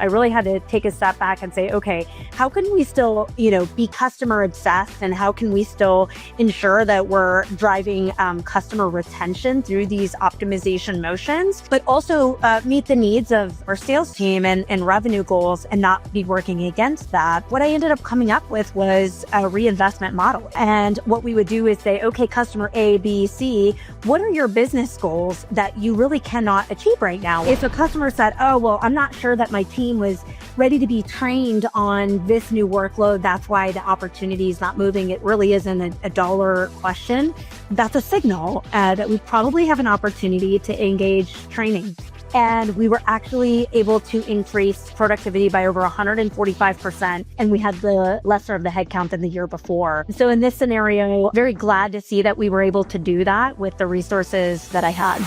I really had to take a step back and say, okay, how can we still, be customer obsessed, and how can we still ensure that we're driving customer retention through these optimization motions, but also meet the needs of our sales team and revenue goals and not be working against that. What I ended up coming up with was a reinvestment model. And what we would do is say, okay, customer A, B, C, what are your business goals that you really cannot achieve right now? If a customer said, oh, well, I'm not sure that my team was ready to be trained on this new workload, that's why the opportunity is not moving, it really isn't a dollar question, that's a signal that we probably have an opportunity to engage training. And we were actually able to increase productivity by over 145%. And we had the lesser of the headcount than the year before. So in this scenario, very glad to see that we were able to do that with the resources that I had.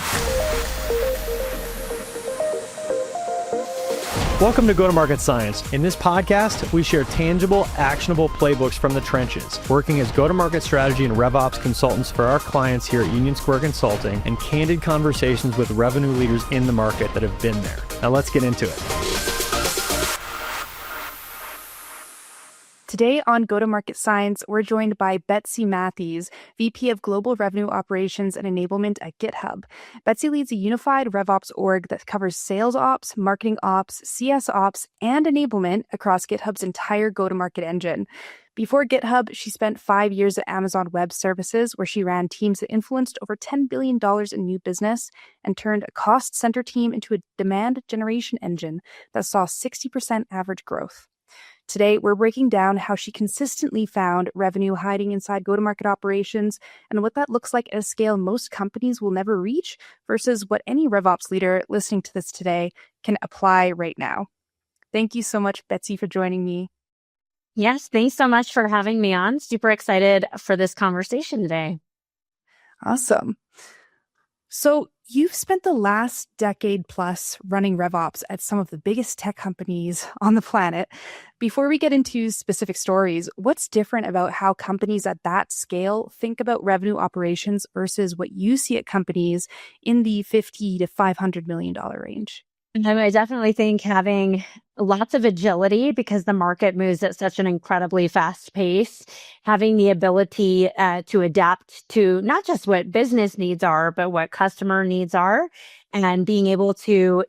Welcome to Go-to-Market Science. In this podcast, we share tangible, actionable playbooks from the trenches, working as go-to-market strategy and RevOps consultants for our clients here at Union Square Consulting, and candid conversations with revenue leaders in the market that have been there. Now let's get into it. Today on Go-to-Market Science, we're joined by Betsy Matthies, VP of Global Revenue Operations and Enablement at GitHub. Betsy leads a unified RevOps org that covers sales ops, marketing ops, CS ops, and enablement across GitHub's entire go-to-market engine. Before GitHub, she spent 5 years at Amazon Web Services, where she ran teams that influenced over $10 billion in new business and turned a cost center team into a demand generation engine that saw 60% average growth. Today, we're breaking down how she consistently found revenue hiding inside go-to-market operations and what that looks like at a scale most companies will never reach versus what any RevOps leader listening to this today can apply right now. Thank you so much, Betsy, for joining me. Yes, thanks so much for having me on. Super excited for this conversation today. Awesome. So you've spent the last decade plus running RevOps at some of the biggest tech companies on the planet. Before we get into specific stories, what's different about how companies at that scale think about revenue operations versus what you see at companies in the $50 to $500 million range? I definitely think having lots of agility, because the market moves at such an incredibly fast pace, having the ability to adapt to not just what business needs are, but what customer needs are, and being able to,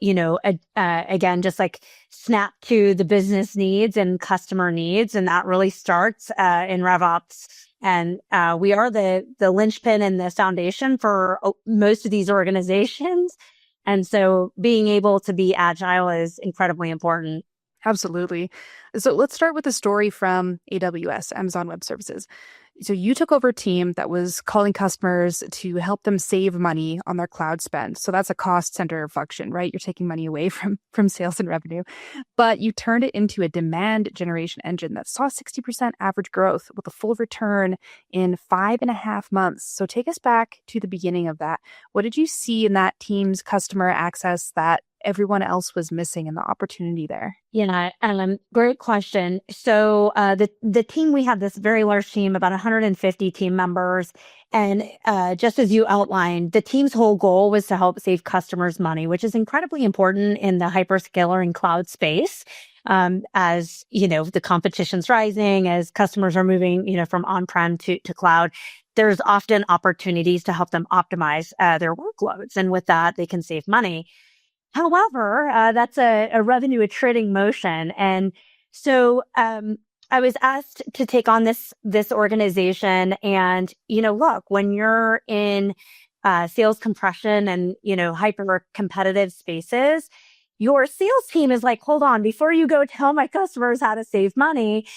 again, just like snap to the business needs and customer needs. And that really starts in RevOps. And we are the linchpin and the foundation for most of these organizations. And so being able to be agile is incredibly important. Absolutely. So let's start with a story from AWS, Amazon Web Services. So you took over a team that was calling customers to help them save money on their cloud spend. So that's a cost center function, right? You're taking money away from sales and revenue. But you turned it into a demand generation engine that saw 60% average growth with a full return in 5.5 months. So take us back to the beginning of that. What did you see in that team's customer access that everyone else was missing and the opportunity there? Yeah, great question. So the team, we had this very large team, about 150 team members. And just as you outlined, the team's whole goal was to help save customers money, which is incredibly important in the hyperscaler and cloud space. As, the competition's rising, as customers are moving, from on-prem to cloud, there's often opportunities to help them optimize their workloads. And with that, they can save money. However, that's a revenue attriting motion. And so I was asked to take on this organization. And, look, when you're in sales compression and, hyper competitive spaces, your sales team is like, hold on, before you go tell my customers how to save money,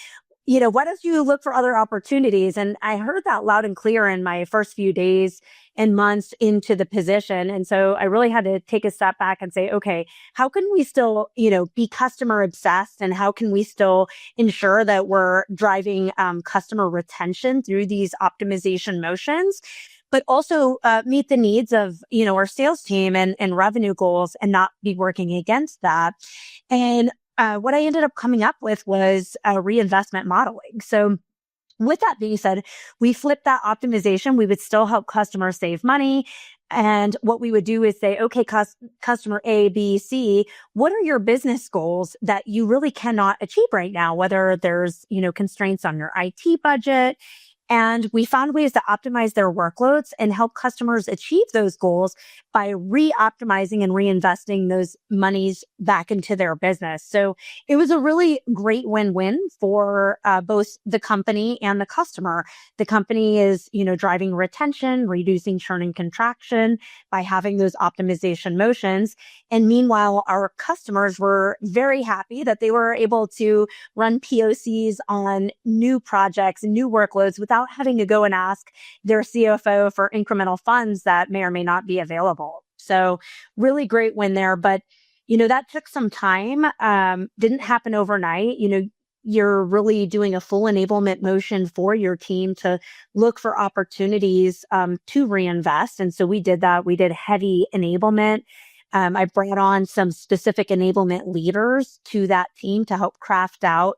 why don't you look for other opportunities? And I heard that loud and clear in my first few days and months into the position. And so I really had to take a step back and say, okay, how can we still, be customer obsessed, and how can we still ensure that we're driving customer retention through these optimization motions, but also meet the needs of, our sales team and revenue goals and not be working against that. And what I ended up coming up with was reinvestment modeling. So with that being said, we flipped that optimization. We would still help customers save money, And what we would do is say, okay, customer A, B, C, what are your business goals that you really cannot achieve right now? Whether there's, constraints on your IT budget. And we found ways to optimize their workloads and help customers achieve those goals by re-optimizing and reinvesting those monies back into their business. So it was a really great win-win for both the company and the customer. The company is, driving retention, reducing churn and contraction by having those optimization motions. And meanwhile, our customers were very happy that they were able to run POCs on new projects and new workloads without having to go and ask their CFO for incremental funds that may or may not be available. So really great win there. But, that took some time, didn't happen overnight. You're really doing a full enablement motion for your team to look for opportunities to reinvest. And so we did that. We did heavy enablement. I brought on some specific enablement leaders to that team to help craft out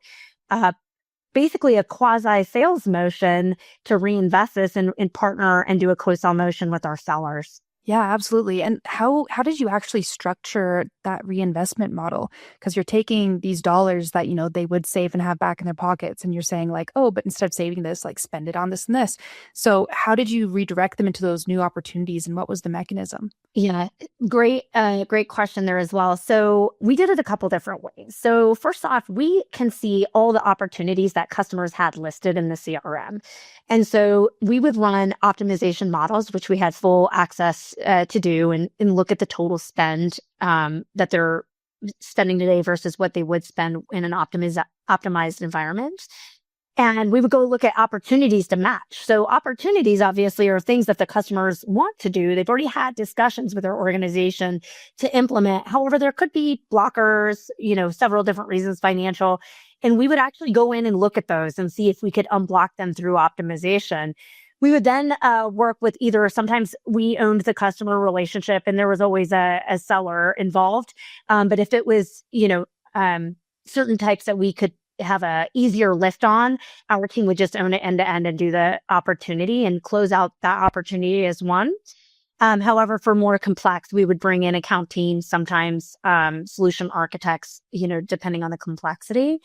basically a quasi sales motion to reinvest this and partner and do a co-sell motion with our sellers. Yeah, absolutely. And how did you actually structure that reinvestment model? Because you're taking these dollars that, they would save and have back in their pockets, and you're saying like, oh, but instead of saving this, like spend it on this and this. So how did you redirect them into those new opportunities, and what was the mechanism? Yeah, great question there as well. So we did it a couple different ways. So first off, we can see all the opportunities that customers had listed in the CRM. And so we would run optimization models, which we had full access to do and look at the total spend that they're spending today versus what they would spend in an optimized environment. And we would go look at opportunities to match. So opportunities obviously are things that the customers want to do. They've already had discussions with their organization to implement. However, there could be blockers, several different reasons, financial. And we would actually go in and look at those and see if we could unblock them through optimization. We would then work with sometimes we owned the customer relationship and there was always a seller involved. But if it was, certain types that we could have a easier lift on, our team would just own it end to end and do the opportunity and close out that opportunity as one. However, for more complex, we would bring in account teams, sometimes solution architects, depending on the complexity.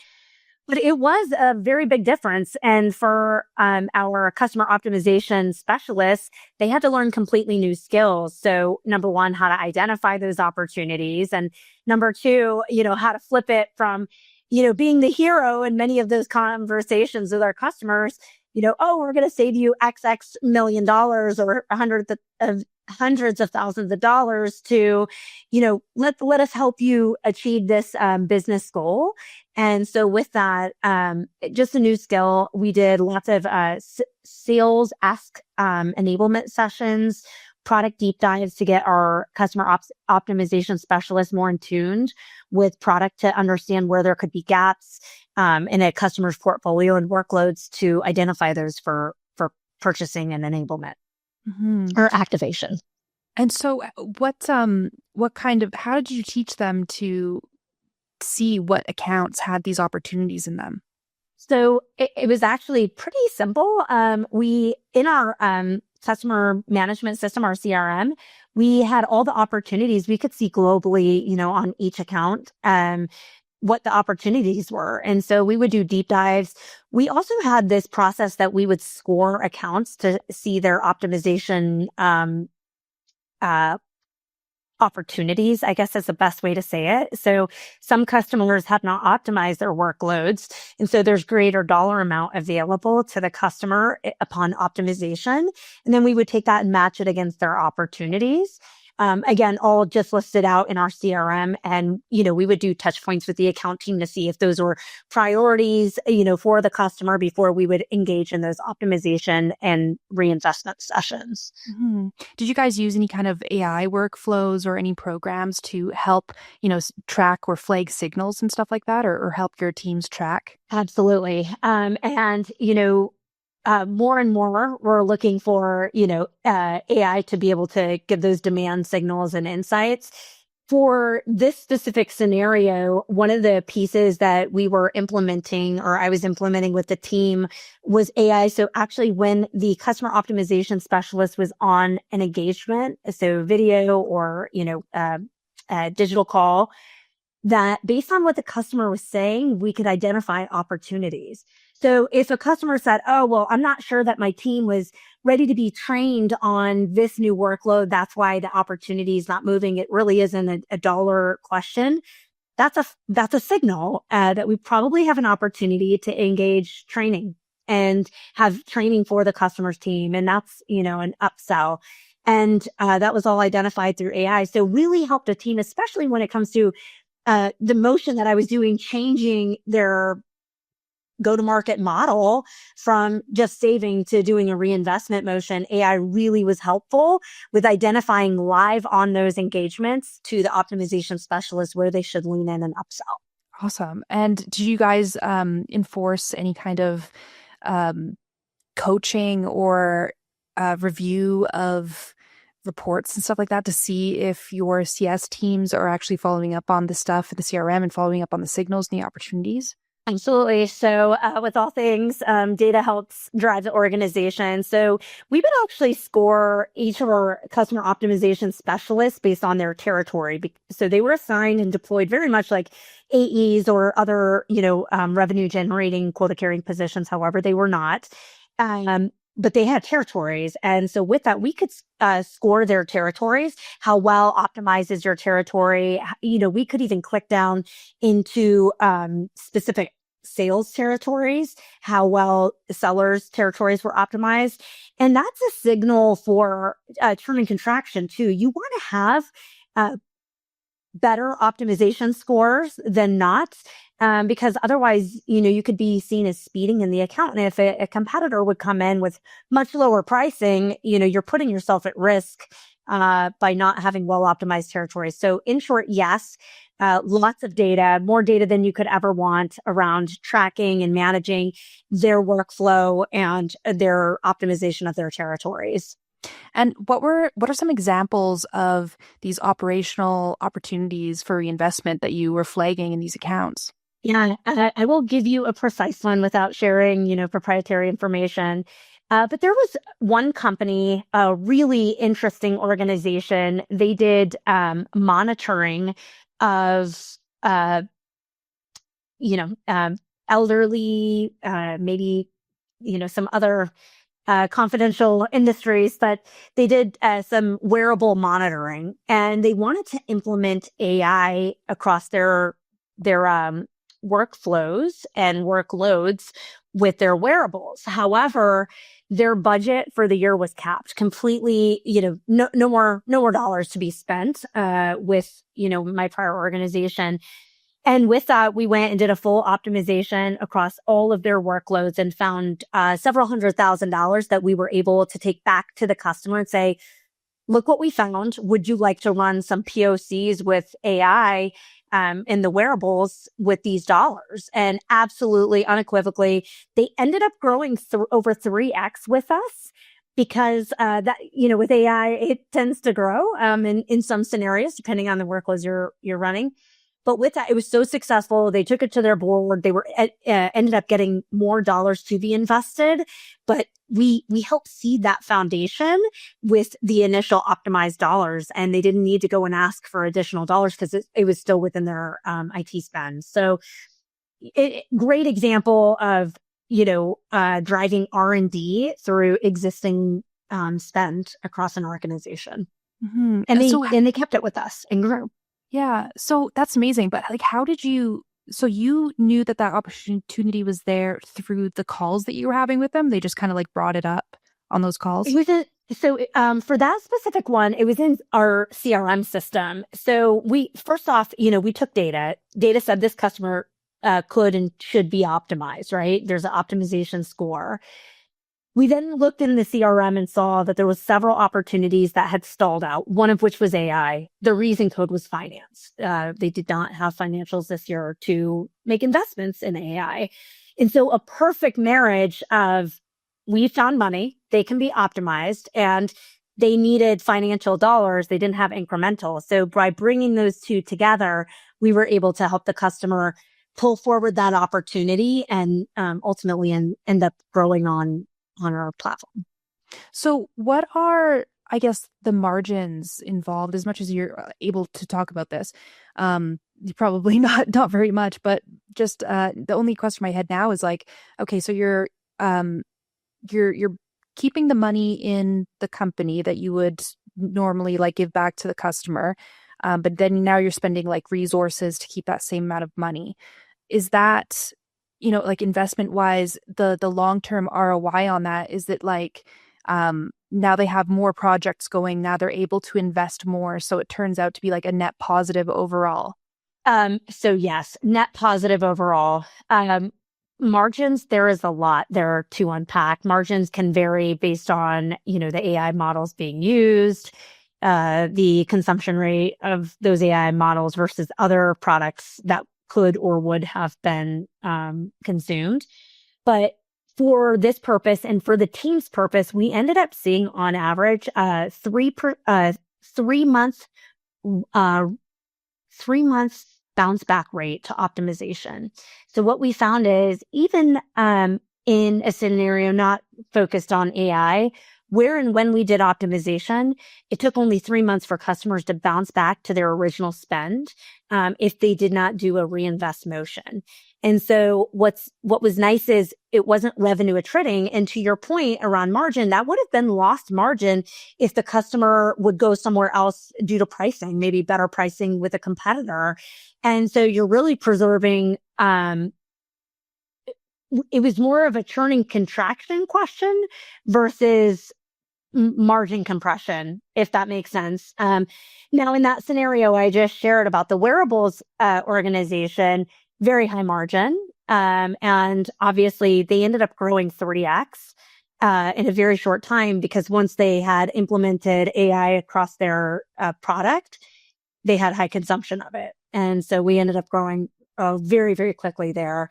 But it was a very big difference. And for our customer optimization specialists, they had to learn completely new skills. So number one, how to identify those opportunities. And number two, how to flip it from, being the hero in many of those conversations with our customers, oh, we're going to save you XX million dollars or hundreds of thousands of dollars to, let us help you achieve this business goal. And so with that, just a new skill, we did lots of sales ask enablement sessions, product deep dives to get our customer optimization specialists more in tuned with product to understand where there could be gaps in a customer's portfolio and workloads to identify those for purchasing and enablement or activation. And so how did you teach them to see what accounts had these opportunities in them? So it was actually pretty simple. We, in our customer management system, our CRM, we had all the opportunities we could see globally, on each account, what the opportunities were. And so we would do deep dives. We also had this process that we would score accounts to see their optimization opportunities, I guess is the best way to say it. So some customers have not optimized their workloads. And so there's greater dollar amount available to the customer upon optimization. And then we would take that and match it against their opportunities. Again, all just listed out in our CRM. And, we would do touch points with the account team to see if those were priorities, for the customer before we would engage in those optimization and reinvestment sessions. Mm-hmm. Did you guys use any kind of AI workflows or any programs to help, track or flag signals and stuff like that, or help your teams track? Absolutely. More and more, we're looking for, AI to be able to give those demand signals and insights. For this specific scenario, one of the pieces that we were implementing, or I was implementing with the team, was AI. So actually, when the customer optimization specialist was on an engagement, so video or, a digital call, that based on what the customer was saying, we could identify opportunities. So if a customer said, oh, well, I'm not sure that my team was ready to be trained on this new workload, that's why the opportunity is not moving. It really isn't a dollar question. That's a signal that we probably have an opportunity to engage training and have training for the customer's team. And that's, an upsell. And that was all identified through AI. So really helped a team, especially when it comes to the motion that I was doing, changing their go-to-market model from just saving to doing a reinvestment motion. AI really was helpful with identifying live on those engagements to the optimization specialist where they should lean in and upsell. Awesome. And did you guys enforce any kind of coaching or review of reports and stuff like that to see if your CS teams are actually following up on the stuff in the CRM and following up on the signals and the opportunities? Absolutely. So with all things, data helps drive the organization. So we would actually score each of our customer optimization specialists based on their territory. So they were assigned and deployed very much like AEs or other, revenue generating quota carrying positions. However, they were not. But they had territories. And so with that, we could score their territories, how well optimized is your territory. We could even click down into specific sales territories, how well sellers' territories were optimized. And that's a signal for churn and contraction too. You want to have better optimization scores than not. Because otherwise, you could be seen as speeding in the account. And if a competitor would come in with much lower pricing, you're putting yourself at risk by not having well-optimized territories. So in short, yes, lots of data, more data than you could ever want around tracking and managing their workflow and their optimization of their territories. And what are some examples of these operational opportunities for reinvestment that you were flagging in these accounts? Yeah, I will give you a precise one without sharing, proprietary information. But there was one company, a really interesting organization. They did monitoring of, elderly, maybe, some other confidential industries, but they did some wearable monitoring, and they wanted to implement AI across their workflows and workloads with their wearables. However, their budget for the year was capped completely. No more dollars to be spent with my prior organization. And with that, we went and did a full optimization across all of their workloads and found several $100,000 that we were able to take back to the customer and say, look what we found. Would you like to run some POCs with AI in the wearables with these dollars? And absolutely, unequivocally, they ended up growing over 3x with us. Because with AI, it tends to grow in some scenarios, depending on the workloads you're running. But with that, it was so successful. They took it to their board. They were ended up getting more dollars to be invested. But we helped seed that foundation with the initial optimized dollars, and they didn't need to go and ask for additional dollars because it was still within their IT spend. So, great example of driving R&D through existing spend across an organization, and they kept it with us and grew. Yeah. So that's amazing. But how did you knew that opportunity was there through the calls that you were having with them? They just kind of brought it up on those calls? It was for that specific one, it was in our CRM system. So first off, we took data. Data said this customer could and should be optimized, right? There's an optimization score. We then looked in the CRM and saw that there was several opportunities that had stalled out, one of which was AI. The reason code was finance. They did not have financials this year to make investments in AI. And so a perfect marriage of we found money, they can be optimized, and they needed financial dollars. They didn't have incremental. So by bringing those two together, we were able to help the customer pull forward that opportunity and ultimately end up growing on our platform. So what are, I guess, the margins involved, as much as you're able to talk about this? Probably not very much, but just the only question in my head now is like, okay, so you're keeping the money in the company that you would normally like give back to the customer, but then now you're spending like resources to keep that same amount of money. Is that, like investment wise, the long-term ROI on that, is it like now they have more projects going, now they're able to invest more, so it turns out to be like a net positive overall? So yes, net positive overall. Margins, there is a lot there to unpack. Margins can vary based on, the AI models being used, the consumption rate of those AI models versus other products that could or would have been consumed. But for this purpose and for the team's purpose, we ended up seeing on average 3 months 3 months bounce back rate to optimization. So what we found is even in a scenario not focused on AI, where and when we did optimization, it took only 3 months for customers to bounce back to their original spend if they did not do a reinvest motion. And so what was nice is it wasn't revenue attriting. And to your point around margin, that would have been lost margin if the customer would go somewhere else due to pricing, maybe better pricing with a competitor. And so you're really preserving, it was more of a churning contraction question versus margin compression, if that makes sense. Now, in that scenario I just shared about the wearables organization, very high margin. And obviously they ended up growing 3x in a very short time, because once they had implemented AI across their product, they had high consumption of it. And so we ended up growing very, very quickly there.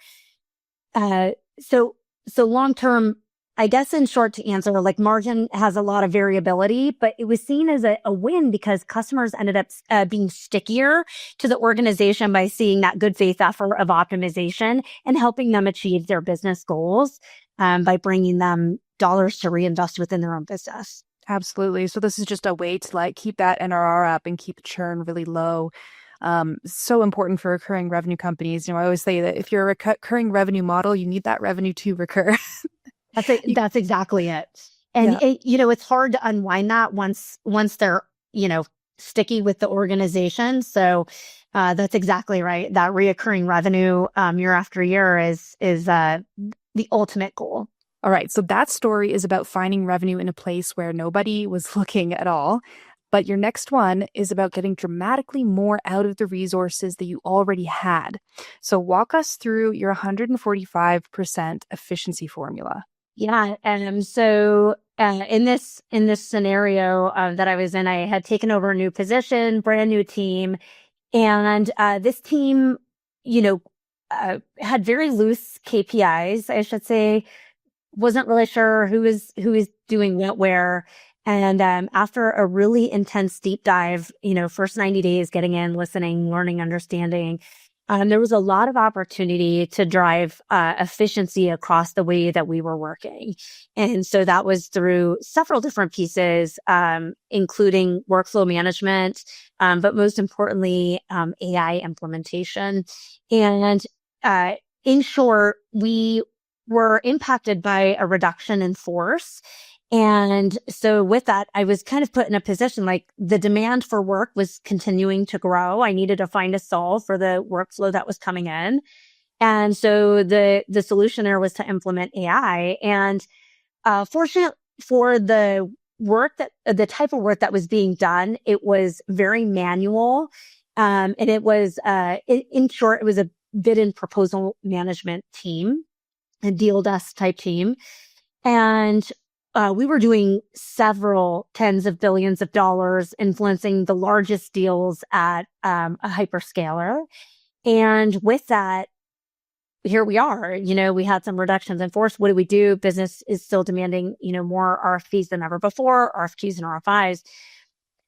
So long term, I guess in short to answer, like margin has a lot of variability, but it was seen as a win because customers ended up being stickier to the organization by seeing that good faith effort of optimization and helping them achieve their business goals by bringing them dollars to reinvest within their own business. Absolutely. So this is just a way to like keep that NRR up and keep churn really low. So important for recurring revenue companies. I always say that if you're a recurring revenue model, you need that revenue to recur. That's exactly it. And yeah. it's hard to unwind that once they're, sticky with the organization. So that's exactly right. That reoccurring revenue year after year is the ultimate goal. All right. So that story is about finding revenue in a place where nobody was looking at all. But your next one is about getting dramatically more out of the resources that you already had. So walk us through your 145% efficiency formula. Yeah. So in this scenario that I was in, I had taken over a new position, brand new team. And this team, had very loose KPIs, I should say. Wasn't really sure who is doing what where. And after a really intense deep dive, first 90 days getting in, listening, learning, understanding, there was a lot of opportunity to drive efficiency across the way that we were working. And so that was through several different pieces, including workflow management, but most importantly, AI implementation. And in short, we were impacted by a reduction in force. And so with that, I was kind of put in a position like the demand for work was continuing to grow. I needed to find a solve for the workflow that was coming in. And so the solution there was to implement AI. And fortunate for the type of work that was being done, it was very manual. And it was, in short, it was a bid and proposal management team, a deal desk type team. And we were doing several tens of billions of dollars, influencing the largest deals at a hyperscaler. And with that, here we are, we had some reductions in force. What do we do? Business is still demanding, more RFPs than ever before, RFQs and RFIs.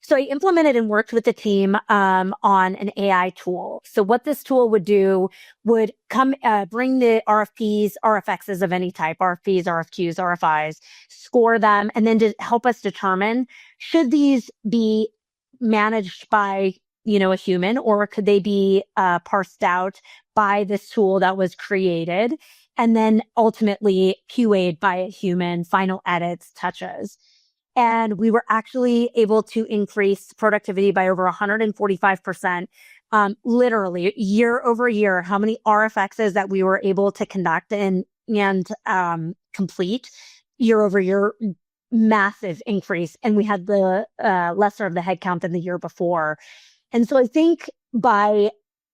So I implemented and worked with the team on an AI tool. So what this tool would do would bring the RFPs, RFXs of any type, RFPs, RFQs, RFIs, score them, and then to help us determine, should these be managed by, a human, or could they be parsed out by this tool that was created and then ultimately QA'd by a human, final edits, touches. And we were actually able to increase productivity by over 145%, literally year over year, how many RFXs that we were able to conduct and complete year over year, massive increase. And we had the lesser of the headcount than the year before. And so I think by,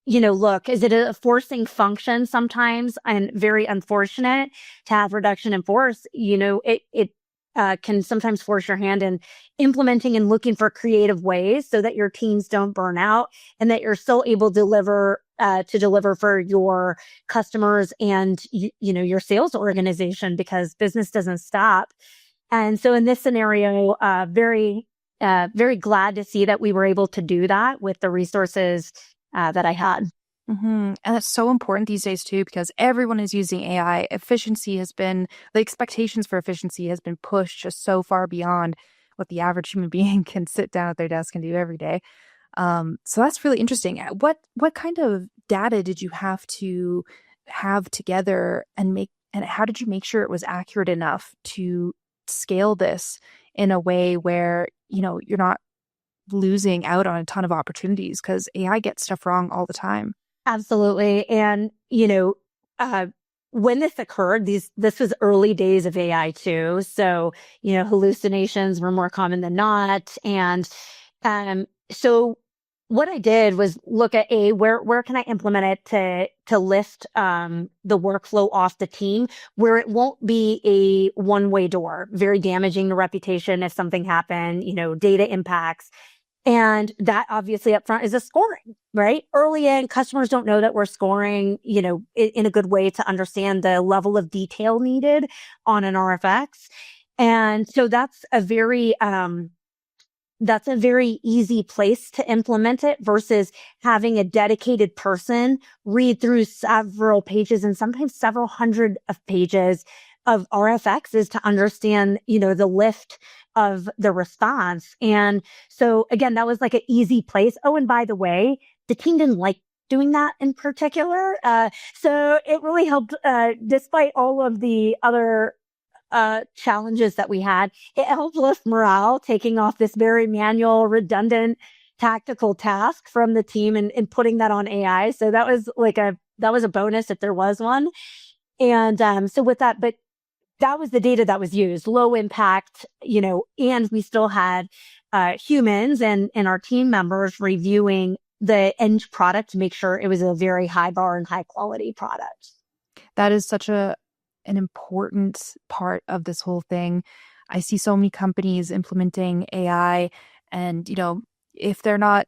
look, is it a forcing function sometimes and very unfortunate to have reduction in force? It can sometimes force your hand in implementing and looking for creative ways so that your teams don't burn out and that you're still able to deliver for your customers and your sales organization, because business doesn't stop. And so in this scenario, very glad to see that we were able to do that with the resources that I had. Mm-hmm. And that's so important these days too, because everyone is using AI. The expectations for efficiency has been pushed just so far beyond what the average human being can sit down at their desk and do every day. So that's really interesting. What kind of data did you have to have together and how did you make sure it was accurate enough to scale this in a way where, you're not losing out on a ton of opportunities, because AI gets stuff wrong all the time? Absolutely. And, when this occurred, this was early days of AI too. So, hallucinations were more common than not. And, so what I did was look at where can I implement it to lift, the workflow off the team where it won't be a one-way door, very damaging to reputation if something happened, data impacts. And that obviously up front is a scoring, right? Early in, customers don't know that we're scoring, in a good way to understand the level of detail needed on an RFX. And so that's a very easy place to implement it versus having a dedicated person read through several pages and sometimes several hundred of pages of RFXs to understand, the lift of the response. And so again, that was like an easy place. Oh, and by the way, the team didn't like doing that in particular. So it really helped, despite all of the other challenges that we had, it helped lift morale, taking off this very manual, redundant, tactical task from the team and putting that on AI. So that was a bonus if there was one. And so with that, but that was the data that was used, low impact, and we still had humans and our team members reviewing the end product to make sure it was a very high bar and high quality product. That is such an important part of this whole thing. I see so many companies implementing AI, and, if they're not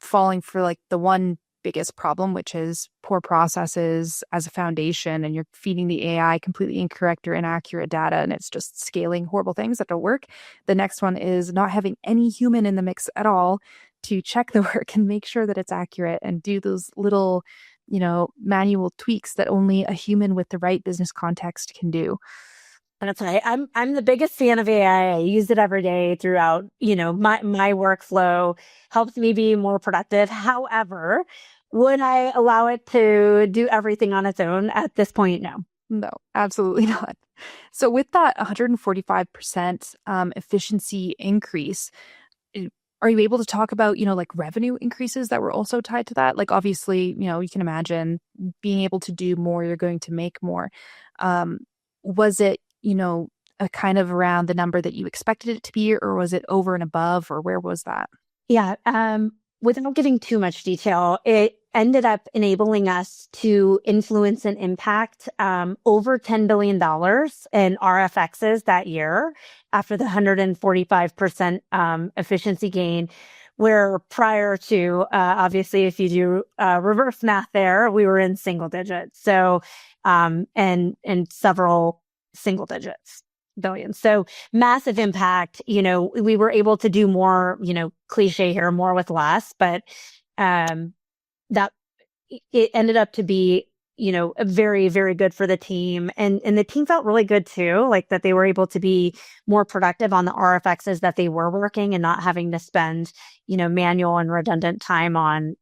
falling for like the one biggest problem, which is poor processes as a foundation, and you're feeding the AI completely incorrect or inaccurate data, and it's just scaling horrible things that don't work. The next one is not having any human in the mix at all to check the work and make sure that it's accurate and do those little, manual tweaks that only a human with the right business context can do. That's right. I'm the biggest fan of AI. I use it every day throughout, my workflow. Helps me be more productive. However, would I allow it to do everything on its own at this point? No. No, absolutely not. So with that 145% efficiency increase, are you able to talk about, like revenue increases that were also tied to that? Like obviously, you can imagine being able to do more, you're going to make more. Was it, a kind of around the number that you expected it to be, or was it over and above, or where was that? Yeah. Without giving too much detail, it ended up enabling us to influence and impact over $10 billion in RFXs that year after the 145% efficiency gain, where prior to, obviously, if you do reverse math there, we were in single digits. So, and several single digits, billions. So massive impact. We were able to do more, cliche here, more with less, but that it ended up to be, very, very good for the team. And the team felt really good too, like that they were able to be more productive on the RFXs that they were working and not having to spend, manual and redundant time on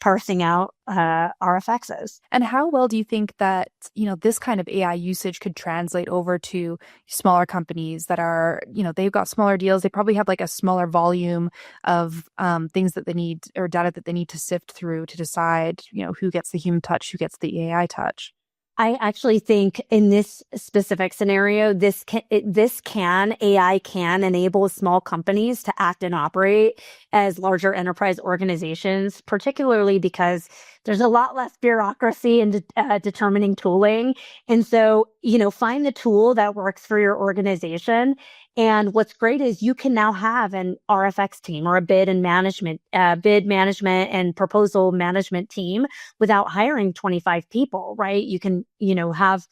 parsing out RFXs. And how well do you think that, this kind of AI usage could translate over to smaller companies that are, they've got smaller deals. They probably have like a smaller volume of things that they need or data that they need to sift through to decide, who gets the human touch, who gets the AI touch. I actually think in this specific scenario, AI can enable small companies to act and operate as larger enterprise organizations, particularly because there's a lot less bureaucracy in determining tooling. And so, find the tool that works for your organization. And what's great is you can now have an RFX team or a bid management and proposal management team without hiring 25 people, right? You can, have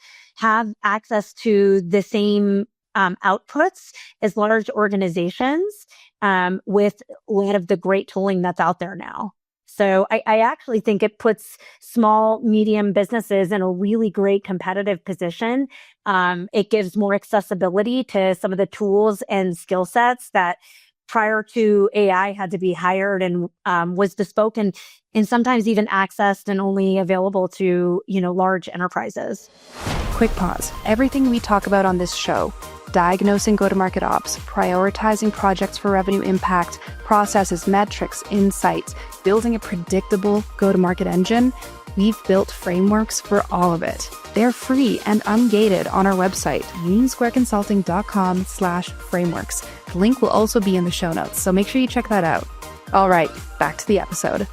access to the same outputs as large organizations with a lot of the great tooling that's out there now. So I actually think it puts small, medium businesses in a really great competitive position. It gives more accessibility to some of the tools and skill sets that prior to AI had to be hired and was bespoke and sometimes even accessed and only available to, large enterprises. Quick pause. Everything we talk about on this show, diagnosing go-to-market ops, prioritizing projects for revenue impact, processes, metrics, insights, building a predictable go-to-market engine, we've built frameworks for all of it. They're free and ungated on our website, unionsquareconsulting.com/frameworks. The link will also be in the show notes, so make sure you check that out. All right, back to the episode.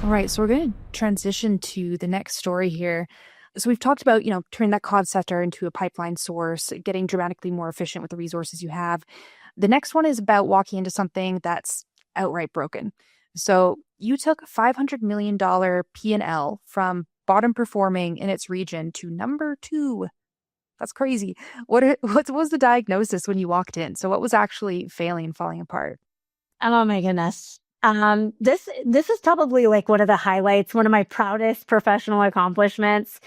All right, so we're going to transition to the next story here. So we've talked about, turning that cost center into a pipeline source, getting dramatically more efficient with the resources you have. The next one is about walking into something that's outright broken. So you took a $500 million P&L from bottom performing in its region to number 2. That's crazy. What was the diagnosis when you walked in? So what was actually failing and falling apart? Oh my goodness. This is probably like one of the highlights, one of my proudest professional accomplishments.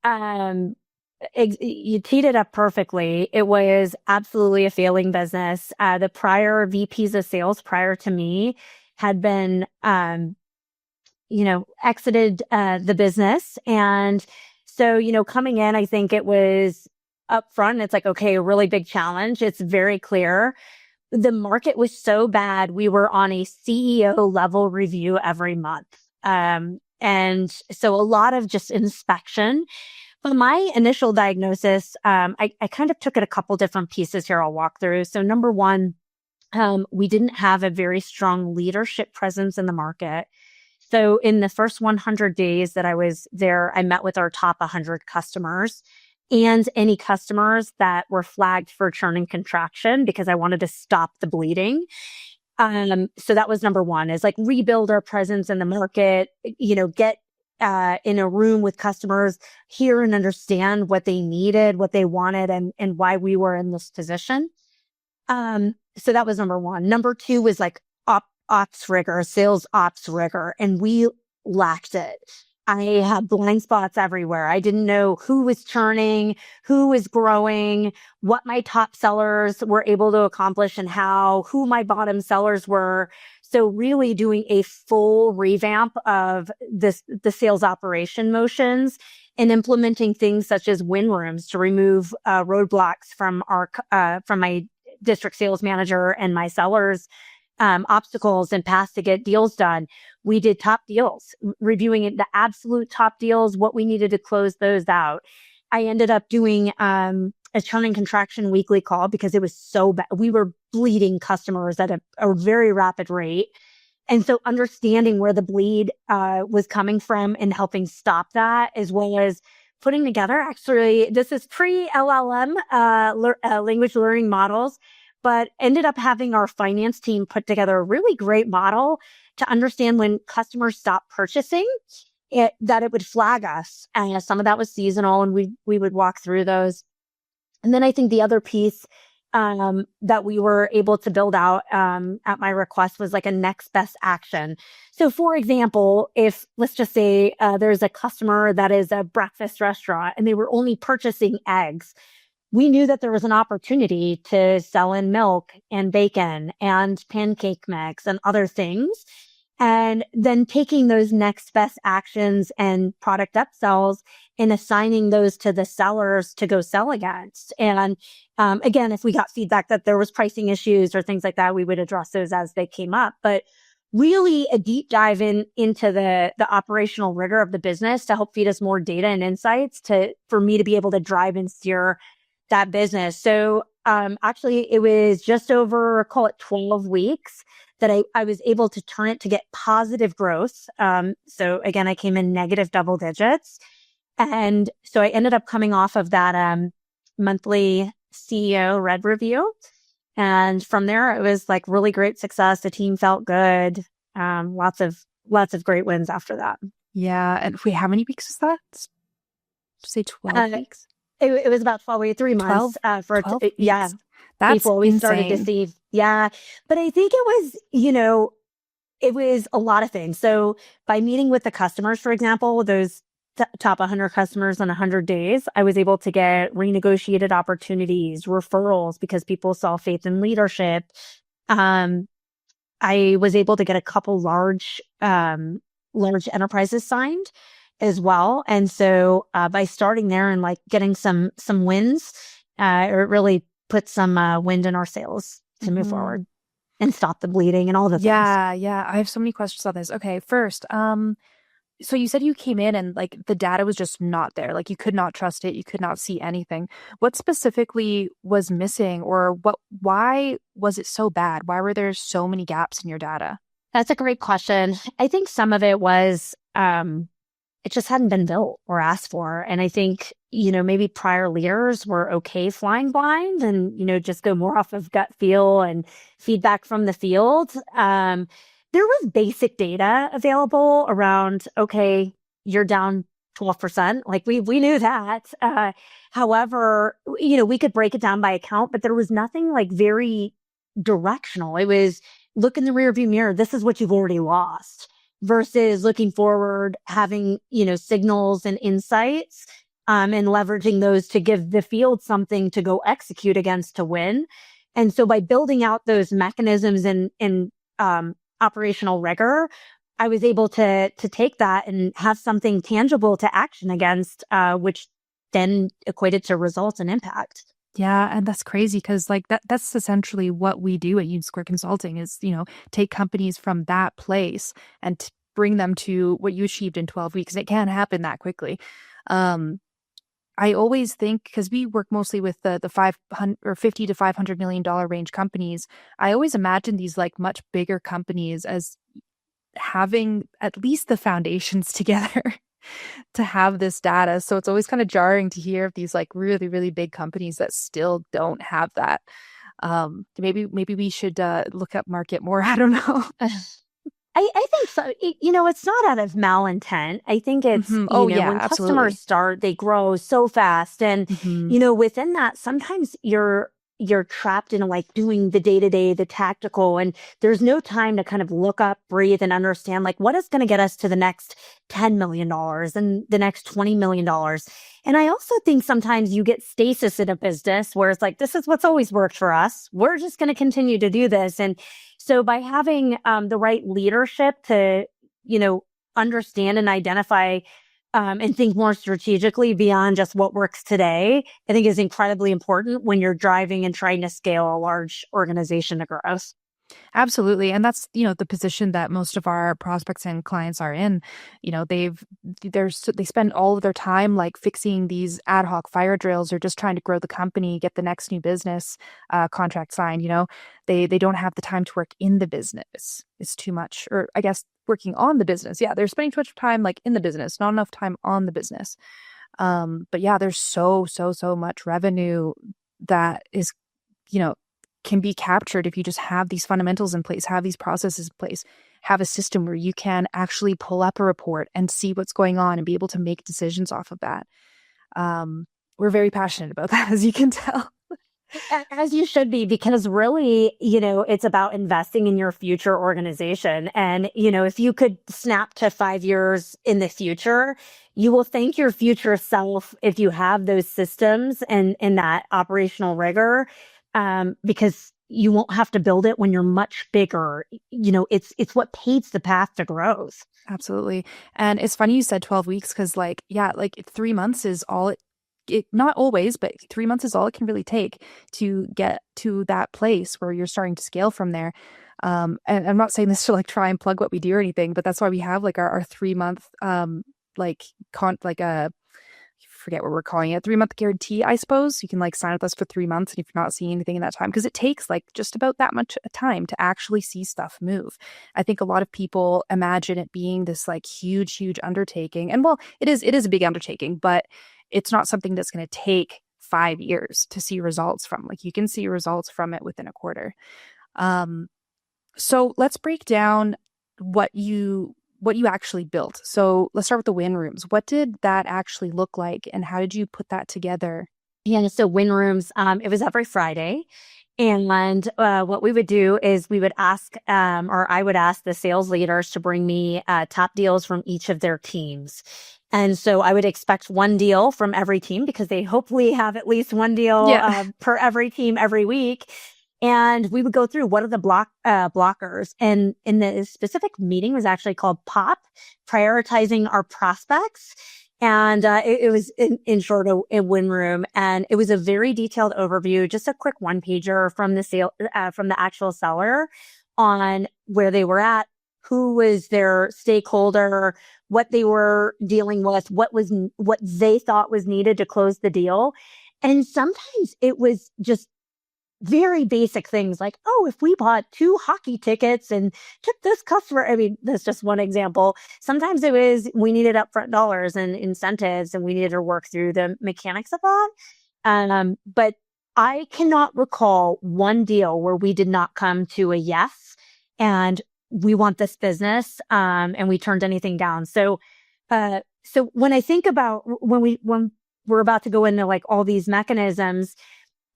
You teed it up perfectly. It was absolutely a failing business. The prior VPs of sales prior to me had been, exited the business. And so, coming in, I think it was upfront. It's like, okay, a really big challenge. It's very clear. The market was so bad. We were on a CEO level review every month. And so a lot of just inspection. But my initial diagnosis, I kind of took it a couple different pieces here I'll walk through. So number one, we didn't have a very strong leadership presence in the market. So in the first 100 days that I was there, I met with our top 100 customers and any customers that were flagged for churn and contraction because I wanted to stop the bleeding. So that was number one, is like rebuild our presence in the market, get in a room with customers, hear and understand what they needed, what they wanted, and why we were in this position. So that was number one. Number two was like ops rigor, sales ops rigor, and we lacked it. I had blind spots everywhere. I didn't know who was churning, who was growing, what my top sellers were able to accomplish and how, who my bottom sellers were. So really doing a full revamp of the sales operation motions and implementing things such as win rooms to remove roadblocks from my district sales manager and my sellers, obstacles and paths to get deals done. We did top deals, reviewing the absolute top deals, what we needed to close those out. I ended up doing a churn and contraction weekly call because it was so bad. We were bleeding customers at a very rapid rate. And so understanding where the bleed was coming from and helping stop that, as well as putting together, actually, this is pre-LLM language learning models. but ended up having our finance team put together a really great model to understand when customers stop purchasing that it would flag us. And some of that was seasonal, and we would walk through those. And then I think the other piece that we were able to build out at my request was like a next best action. So for example, if let's just say there's a customer that is a breakfast restaurant and they were only purchasing eggs, we knew that there was an opportunity to sell in milk and bacon and pancake mix and other things. And then taking those next best actions and product upsells and assigning those to the sellers to go sell against. And again, if we got feedback that there was pricing issues or things like that, we would address those as they came up. But really a deep dive into the operational rigor of the business to help feed us more data and insights for me to be able to drive and steer that business. So actually, it was just over, call it 12 weeks that I was able to turn it to get positive growth. So again, I came in negative double digits. And so I ended up coming off of that monthly CEO Red review. And from there, it was like really great success. The team felt good. Lots of great wins after that. Yeah. And wait, how many weeks is that? Say 12 weeks? It was about 12 weeks, 3 months. 12 weeks. Yeah. That's before we insane. started to see. Yeah. But I think it was, it was a lot of things. So by meeting with the customers, for example, those top 100 customers in 100 days, I was able to get renegotiated opportunities, referrals, because people saw faith in leadership. I was able to get a couple large enterprises signed as well. And so by starting there and like getting some wins, it really put some wind in our sails to move forward and stop the bleeding and all the things. Yeah. I have so many questions on this. Okay, first, so you said you came in and like the data was just not there. Like you could not trust it. You could not see anything. What specifically was missing, or why was it so bad? Why were there so many gaps in your data? That's a great question. I think some of it was it just hadn't been built or asked for. And I think, maybe prior leaders were okay flying blind and, just go more off of gut feel and feedback from the field. There was basic data available around, okay, you're down 12%. Like we knew that. However, we could break it down by account, but there was nothing like very directional. It was look in the rearview mirror. This is what you've already lost. Versus looking forward, having, signals and insights, and leveraging those to give the field something to go execute against to win. And so by building out those mechanisms and operational rigor, I was able to take that and have something tangible to action against, which then equated to results and impact. Yeah. And that's crazy because like that's essentially what we do at Union Square Consulting is, take companies from that place and bring them to what you achieved in 12 weeks. And it can't happen that quickly. I always think, because we work mostly with the 500 or 50 to $500 million range companies, I always imagine these like much bigger companies as having at least the foundations together to have this data. So it's always kind of jarring to hear of these like really, really big companies that still don't have that. Maybe we should look up market more. I don't know. I think so. It's not out of malintent. I think it's, when absolutely. customers start, they grow so fast. And, within that, sometimes you're trapped in like doing the day-to-day, the tactical, and there's no time to kind of look up, breathe, and understand like what is going to get us to the next $10 million and the next $20 million. And I also think sometimes you get stasis in a business where it's like, this is what's always worked for us. We're just going to continue to do this. And so by having the right leadership to, understand and identify and think more strategically beyond just what works today, I think is incredibly important when you're driving and trying to scale a large organization to growth. Absolutely. And that's, the position that most of our prospects and clients are in. They spend all of their time like fixing these ad hoc fire drills or just trying to grow the company, get the next new business contract signed. They don't have the time to work in the business. It's too much. Or I guess working on the business. Yeah, they're spending too much time like in the business, not enough time on the business. But yeah, there's so much revenue that is, can be captured if you just have these fundamentals in place, have these processes in place, have a system where you can actually pull up a report and see what's going on and be able to make decisions off of that. We're very passionate about that, as you can tell. As you should be, because really, it's about investing in your future organization. And, if you could snap to 5 years in the future, you will thank your future self if you have those systems and that operational rigor, because you won't have to build it when you're much bigger. It's what paves the path to growth. Absolutely. And it's funny you said 12 weeks because 3 months is all it not always, but 3 months is all it can really take to get to that place where you're starting to scale from there. And I'm not saying this to try and plug what we do or anything, but that's why we have our 3 month, forget what we're calling it, 3 month guarantee, I suppose. You can sign with us for 3 months. And if you're not seeing anything in that time, because it takes just about that much time to actually see stuff move. I think a lot of people imagine it being this huge undertaking. And it is a big undertaking, but it's not something that's going to take 5 years to see results from. You can see results from it within a quarter. So let's break down what you actually built. So let's start with the win rooms. What did that actually look like, and how did you put that together? Yeah, so win rooms, it was every Friday. And what we would do is we would ask, or I would ask the sales leaders to bring me top deals from each of their teams. And so I would expect one deal from every team, because they hopefully have at least one deal per every team every week. And we would go through what are the blockers. And in the specific meeting was actually called POP, prioritizing our prospects. And it was in short a win room, and it was a very detailed overview, just a quick one pager from the actual seller on where they were at, who was their stakeholder, what they were dealing with, what they thought was needed to close the deal. And sometimes it was just very basic things like, oh, if we bought 2 hockey tickets and took this customer, that's just one example. Sometimes it was, we needed upfront dollars and incentives, and we needed to work through the mechanics of that. But I cannot recall one deal where we did not come to a yes, and we want this business, and we turned anything down. So when I think about when we're about to go into all these mechanisms,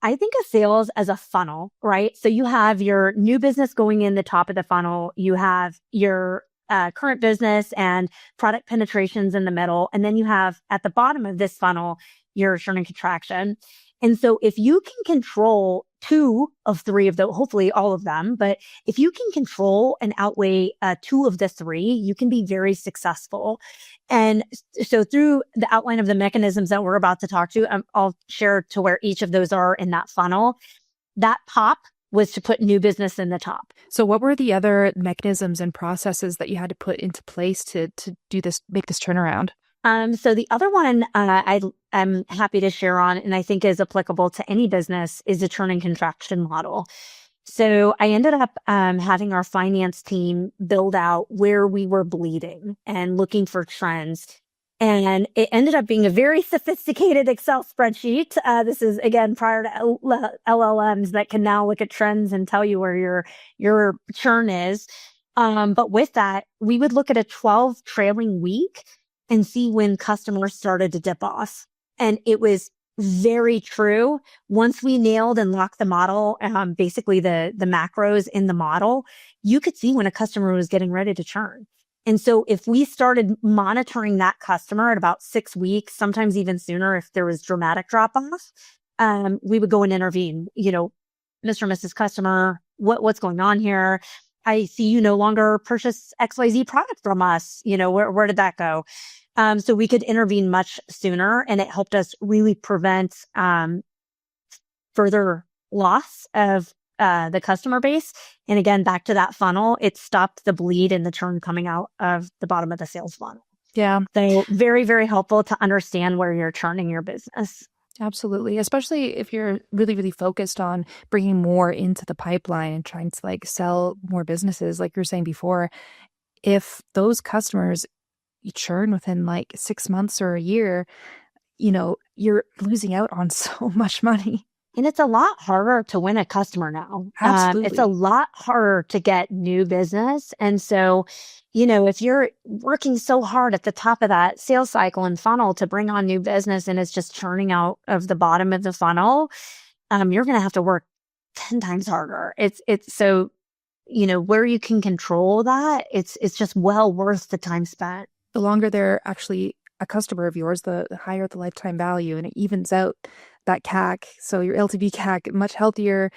I think of sales as a funnel, right? So you have your new business going in the top of the funnel. You have your current business and product penetrations in the middle. And then you have at the bottom of this funnel, your churn and contraction. And so if you can control 2 of 3 of those, hopefully all of them, but if you can control and outweigh 2 of the 3, you can be very successful. And so through the outline of the mechanisms that we're about to talk to, I'll share to where each of those are in that funnel. That POP was to put new business in the top. So what were the other mechanisms and processes that you had to put into place to do this, make this turnaround? So the other one I'm happy to share on, and I think is applicable to any business, is the churn and contraction model. So I ended up having our finance team build out where we were bleeding and looking for trends. And it ended up being a very sophisticated Excel spreadsheet. This is, again, prior to LLMs that can now look at trends and tell you where your churn is. But with that, we would look at a 12 trailing week and see when customers started to dip off. And it was very true. Once we nailed and locked the model, basically the macros in the model, you could see when a customer was getting ready to churn. And so if we started monitoring that customer at about 6 weeks, sometimes even sooner, if there was dramatic drop off, we would go and intervene. Mr. and Mrs. Customer, what's going on here? I see you no longer purchase XYZ product from us. Where did that go? So we could intervene much sooner, and it helped us really prevent further loss of the customer base. And again, back to that funnel, it stopped the bleed and the churn coming out of the bottom of the sales funnel. Yeah. So very, very helpful to understand where you're churning your business. Absolutely. Especially if you're really, really focused on bringing more into the pipeline and trying to sell more businesses, like you were saying before. If those customers you churn within 6 months or a year, you're losing out on so much money. And it's a lot harder to win a customer now. It's a Absolutely. lot harder to get new business. And so, if you're working so hard at the top of that sales cycle and funnel to bring on new business and it's just churning out of the bottom of the funnel, you're going to have to work 10 times harder. It's so, where you can control that, it's just well worth the time spent. The longer they're actually a customer of yours, the higher the lifetime value, and it evens out that CAC. So your LTV CAC, much healthier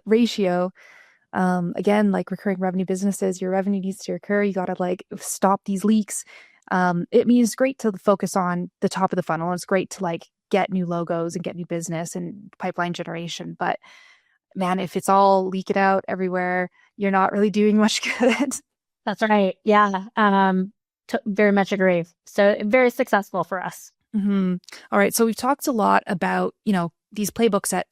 ratio. Again, like recurring revenue businesses, your revenue needs to occur. You got to like stop these leaks. It means great to focus on the top of the funnel. It's great to like get new logos and get new business and pipeline generation. But man, if it's all leaking out everywhere, you're not really doing much good. That's right. Yeah. Very much agree. So very successful for us. Mm-hmm. All right. So we've talked a lot about, these playbooks at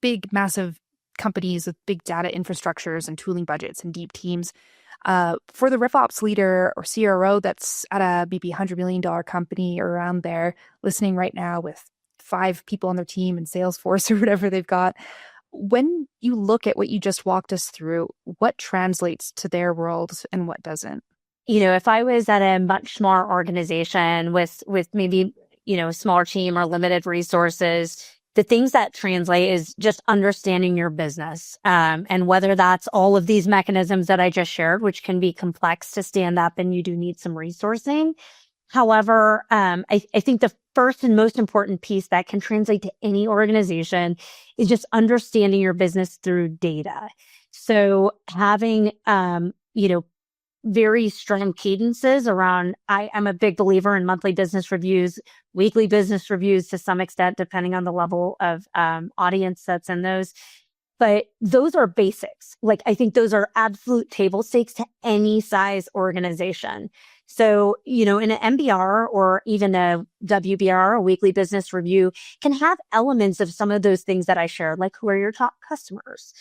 big, massive companies with big data infrastructures and tooling budgets and deep teams. For the RevOps leader or CRO that's at a maybe $100 million company or around there listening right now with 5 people on their team and Salesforce or whatever they've got, when you look at what you just walked us through, what translates to their world and what doesn't? If I was at a much smaller organization with maybe, a smaller team or limited resources, the things that translate is just understanding your business. And whether that's all of these mechanisms that I just shared, which can be complex to stand up and you do need some resourcing. However, I think the first and most important piece that can translate to any organization is just understanding your business through data. So having, very strong cadences around, I'm a big believer in monthly business reviews, weekly business reviews to some extent, depending on the level of audience that's in those. But those are basics. Like, I think those are absolute table stakes to any size organization. So, in an MBR or even a WBR, a weekly business review, can have elements of some of those things that I shared, like who are your top customers?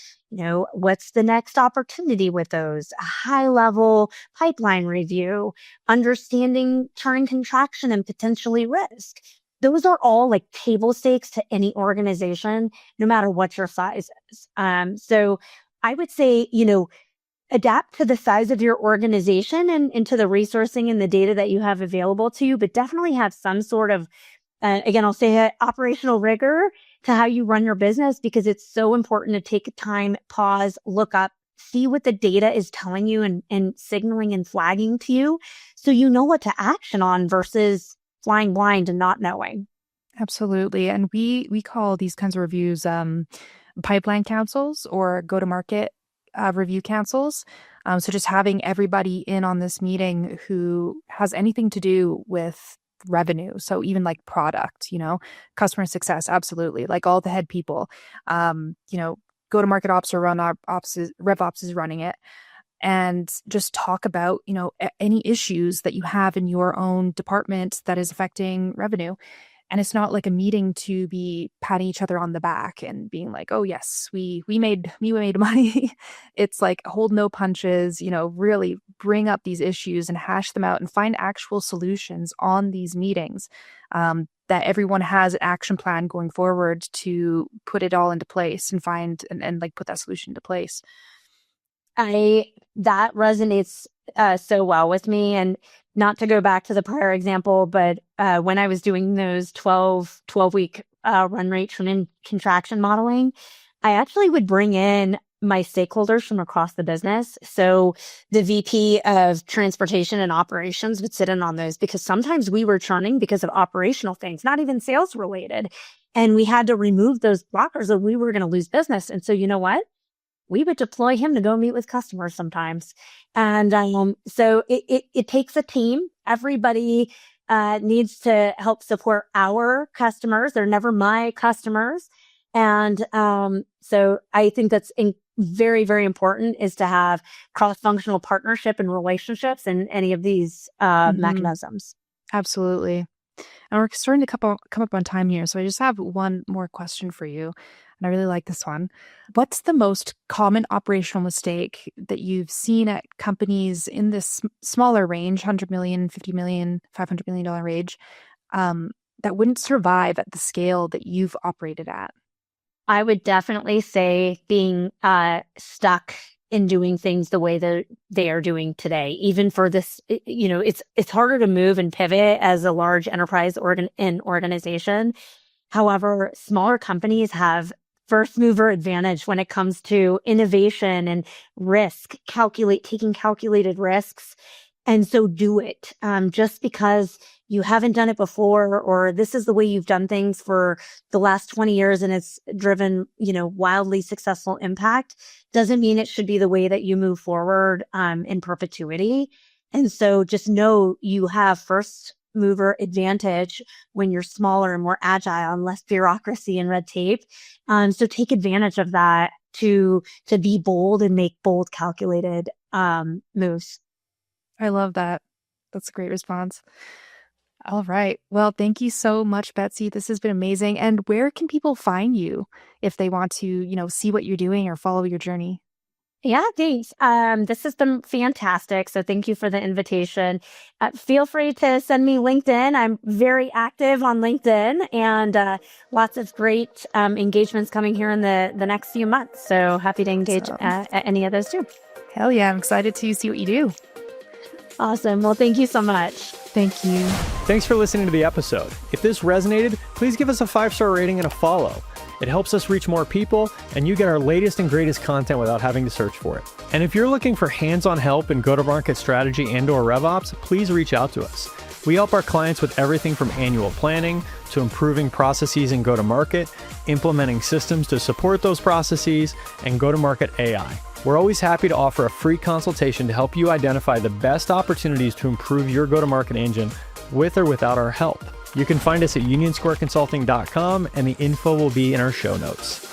What's the next opportunity with those? A high level pipeline review, understanding churn, contraction, and potentially risk. Those are all like table stakes to any organization, no matter what your size is. So I would say, adapt to the size of your organization and to the resourcing and the data that you have available to you, but definitely have some sort of, again, I'll say operational rigor to how you run your business, because it's so important to take time, pause, look up, see what the data is telling you and signaling and flagging to you, so you know what to action on versus flying blind and not knowing. Absolutely. And we call these kinds of reviews pipeline councils or go-to-market review councils. So just having everybody in on this meeting who has anything to do with revenue. So even like product, customer success, absolutely. Like all the head people, go-to-market ops or RevOps is running it. And just talk about, any issues that you have in your own department that is affecting revenue. And it's not like a meeting to be patting each other on the back and being like, oh yes, we made money. It's like hold no punches, really bring up these issues and hash them out and find actual solutions on these meetings, that everyone has an action plan going forward to put it all into place and find and like put that solution into place. That resonates so well with me. And not to go back to the prior example, but when I was doing those 12-week run rate churn and contraction modeling, I actually would bring in my stakeholders from across the business. So the VP of transportation and operations would sit in on those, because sometimes we were churning because of operational things, not even sales related. And we had to remove those blockers or we were going to lose business. And so you know what? We would deploy him to go meet with customers sometimes. And so it takes a team. Everybody needs to help support our customers. They're never my customers. And so I think that's very, very important, is to have cross-functional partnership and relationships in any of these mechanisms. Absolutely. And we're starting to come up on time here. So I just have one more question for you. And I really like this one. What's the most common operational mistake that you've seen at companies in this smaller range, 100 million, 50 million, $500 million range, that wouldn't survive at the scale that you've operated at? I would definitely say being stuck in doing things the way that they are doing today. Even for this, it's harder to move and pivot as a large enterprise organization. However, smaller companies have first mover advantage when it comes to innovation and taking calculated risks. And so do it. Just because you haven't done it before, or this is the way you've done things for the last 20 years and it's driven, wildly successful impact, doesn't mean it should be the way that you move forward in perpetuity. And so just know you have first mover advantage when you're smaller and more agile and less bureaucracy and red tape. So take advantage of that to be bold and make bold, calculated moves. I love that. That's a great response. All right. Well, thank you so much, Betsy. This has been amazing. And where can people find you if they want to, see what you're doing or follow your journey? Yeah, thanks. This has been fantastic. So thank you for the invitation. Feel free to send me LinkedIn. I'm very active on LinkedIn and lots of great engagements coming here in the next few months. So happy to engage at any of those too. Hell yeah. I'm excited to see what you do. Awesome. Well, thank you so much. Thank you. Thanks for listening to the episode. If this resonated, please give us a 5-star rating and a follow. It helps us reach more people, and you get our latest and greatest content without having to search for it. And if you're looking for hands-on help in go-to-market strategy and/or RevOps, please reach out to us. We help our clients with everything from annual planning to improving processes in go-to-market, implementing systems to support those processes, and go-to-market AI. We're always happy to offer a free consultation to help you identify the best opportunities to improve your go-to-market engine with or without our help. You can find us at unionsquareconsulting.com, and the info will be in our show notes.